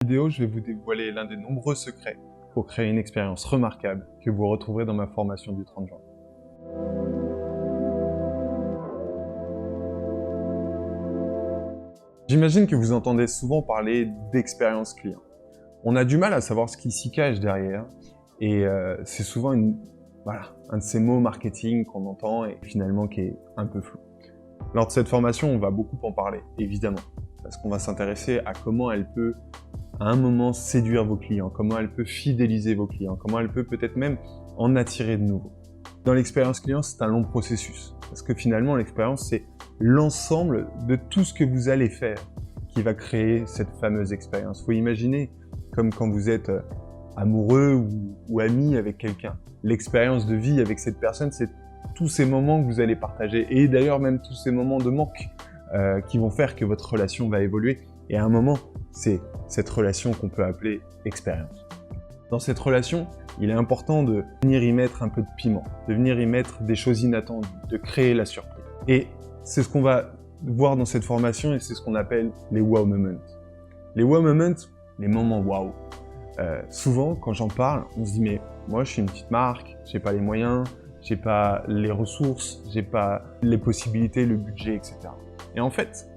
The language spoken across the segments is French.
Vidéo, je vais vous dévoiler l'un des nombreux secrets pour créer une expérience remarquable que vous retrouverez dans ma formation du 30 juin. J'imagine que vous entendez souvent parler d'expérience client. On a du mal à savoir ce qui s'y cache derrière et c'est souvent un de ces mots marketing qu'on entend et finalement qui est un peu flou. Lors de cette formation, on va beaucoup en parler, évidemment, parce qu'on va s'intéresser à comment elle peut à un moment séduire vos clients, comment elle peut fidéliser vos clients, comment elle peut peut-être même en attirer de nouveaux. Dans l'expérience client, c'est un long processus, parce que finalement, l'expérience, c'est l'ensemble de tout ce que vous allez faire qui va créer cette fameuse expérience. Faut imaginer comme quand vous êtes amoureux ou ami avec quelqu'un. L'expérience de vie avec cette personne, c'est tous ces moments que vous allez partager, et d'ailleurs même tous ces moments de manque qui vont faire que votre relation va évoluer. Et à un moment, c'est cette relation qu'on peut appeler expérience. Dans cette relation, il est important de venir y mettre un peu de piment, de venir y mettre des choses inattendues, de créer la surprise. Et c'est ce qu'on va voir dans cette formation et c'est ce qu'on appelle les wow moments. Les wow moments, les moments wow. Souvent, quand j'en parle, on se dit mais moi je suis une petite marque, j'ai pas les moyens, j'ai pas les ressources, j'ai pas les possibilités, le budget, etc. Et en fait,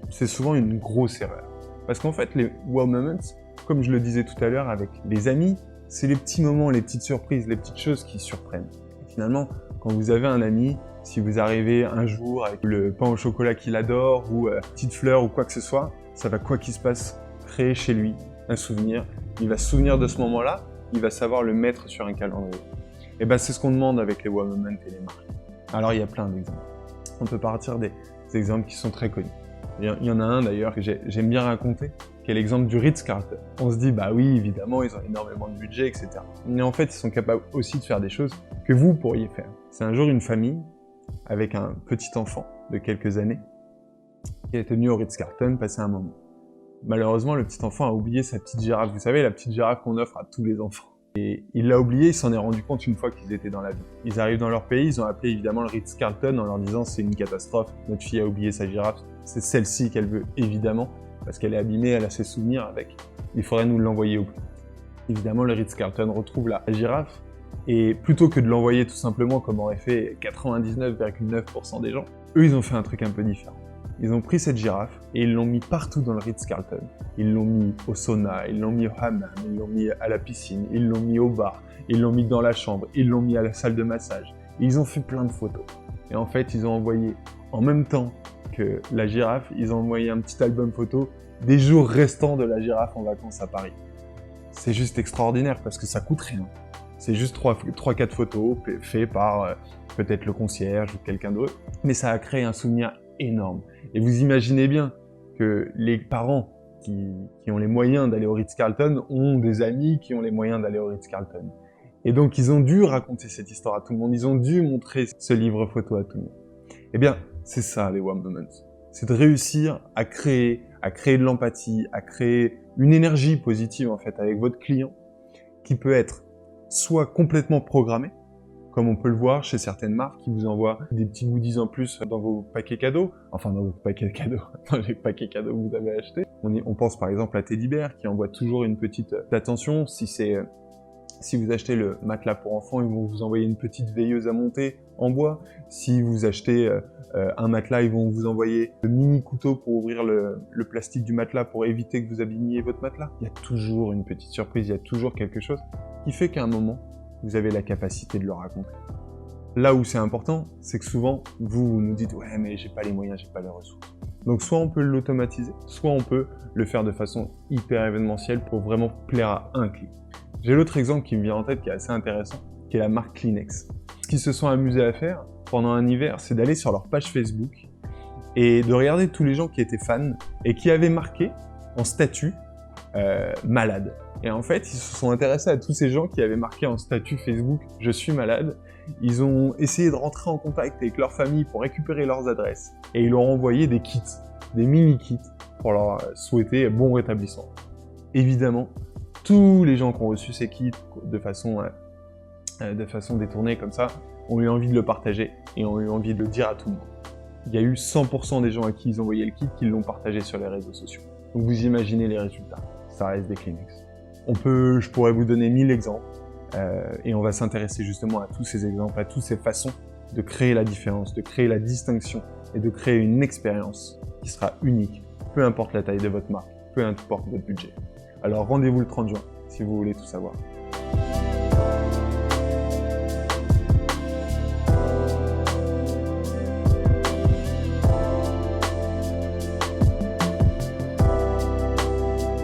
c'est souvent une grosse erreur. Parce qu'en fait, les wow moments, comme je le disais tout à l'heure avec les amis, c'est les petits moments, les petites surprises, les petites choses qui surprennent. Et finalement, quand vous avez un ami, si vous arrivez un jour avec le pain au chocolat qu'il adore ou petite fleur ou quoi que ce soit, ça va quoi qu'il se passe créer chez lui un souvenir. Il va se souvenir de ce moment-là, il va savoir le mettre sur un calendrier. Et ben c'est ce qu'on demande avec les wow moments et les marques. Alors il y a plein d'exemples. On peut partir des exemples qui sont très connus. Il y en a un d'ailleurs que j'aime bien raconter, qui est l'exemple du Ritz-Carlton. On se dit, bah oui, évidemment, ils ont énormément de budget, etc. Mais en fait, ils sont capables aussi de faire des choses que vous pourriez faire. C'est un jour une famille, avec un petit enfant de quelques années, qui est venu au Ritz-Carlton passer un moment. Malheureusement, le petit enfant a oublié sa petite girafe. Vous savez, la petite girafe qu'on offre à tous les enfants. Et il l'a oublié, il s'en est rendu compte une fois qu'ils étaient dans l'avion. Ils arrivent dans leur pays, ils ont appelé évidemment le Ritz-Carlton en leur disant c'est une catastrophe, notre fille a oublié sa girafe, c'est celle-ci qu'elle veut évidemment, parce qu'elle est abîmée, elle a ses souvenirs avec. Il faudrait nous l'envoyer au plus vite. Évidemment, le Ritz-Carlton retrouve la girafe, et plutôt que de l'envoyer tout simplement comme auraient fait 99,9% des gens, eux ils ont fait un truc un peu différent. Ils ont pris cette girafe et ils l'ont mis partout dans le Ritz-Carlton. Ils l'ont mis au sauna, ils l'ont mis au hammam, ils l'ont mis à la piscine, ils l'ont mis au bar, ils l'ont mis dans la chambre, ils l'ont mis à la salle de massage. Et ils ont fait plein de photos. Et en fait, ils ont envoyé, en même temps que la girafe, ils ont envoyé un petit album photo des jours restants de la girafe en vacances à Paris. C'est juste extraordinaire parce que ça coûte rien. C'est juste 3-4 photos faites par peut-être le concierge ou quelqu'un d'autre. Mais ça a créé un souvenir énorme. Et vous imaginez bien que les parents qui ont les moyens d'aller au Ritz-Carlton ont des amis qui ont les moyens d'aller au Ritz-Carlton. Et donc ils ont dû raconter cette histoire à tout le monde, ils ont dû montrer ce livre photo à tout le monde. Eh bien, c'est ça les wow moments. C'est de réussir à créer de l'empathie, à créer une énergie positive en fait avec votre client qui peut être soit complètement programmée, comme on peut le voir chez certaines marques qui vous envoient des petits goodies en plus dans vos paquets cadeaux, enfin dans vos paquets cadeaux, dans les paquets cadeaux que vous avez achetés. On pense par exemple à Teddy Bear qui envoie toujours une petite attention. Si vous achetez le matelas pour enfants, ils vont vous envoyer une petite veilleuse à monter en bois. Si vous achetez un matelas, ils vont vous envoyer le mini couteau pour ouvrir le plastique du matelas pour éviter que vous abîmiez votre matelas. Il y a toujours une petite surprise, il y a toujours quelque chose qui fait qu'à un moment, vous avez la capacité de le raconter. Là où c'est important, c'est que souvent, vous nous dites « ouais, mais j'ai pas les moyens, j'ai pas les ressources ». Donc soit on peut l'automatiser, soit on peut le faire de façon hyper événementielle pour vraiment plaire à un client. J'ai l'autre exemple qui me vient en tête qui est assez intéressant, qui est la marque Kleenex. Ce qu'ils se sont amusés à faire pendant un hiver, c'est d'aller sur leur page Facebook et de regarder tous les gens qui étaient fans et qui avaient marqué en statut malade. Et en fait, ils se sont intéressés à tous ces gens qui avaient marqué en statut Facebook « Je suis malade ». Ils ont essayé de rentrer en contact avec leur famille pour récupérer leurs adresses. Et ils leur ont envoyé des kits, des mini-kits, pour leur souhaiter bon rétablissement. Évidemment, tous les gens qui ont reçu ces kits de façon détournée comme ça, ont eu envie de le partager et ont eu envie de le dire à tout le monde. Il y a eu 100% des gens à qui ils envoyaient le kit qui l'ont partagé sur les réseaux sociaux. Donc vous imaginez les résultats. ça reste des Kleenex. Je pourrais vous donner 1000 exemples et on va s'intéresser justement à tous ces exemples, à toutes ces façons de créer la différence, de créer la distinction et de créer une expérience qui sera unique, peu importe la taille de votre marque, peu importe votre budget. Alors rendez-vous le 30 juin si vous voulez tout savoir.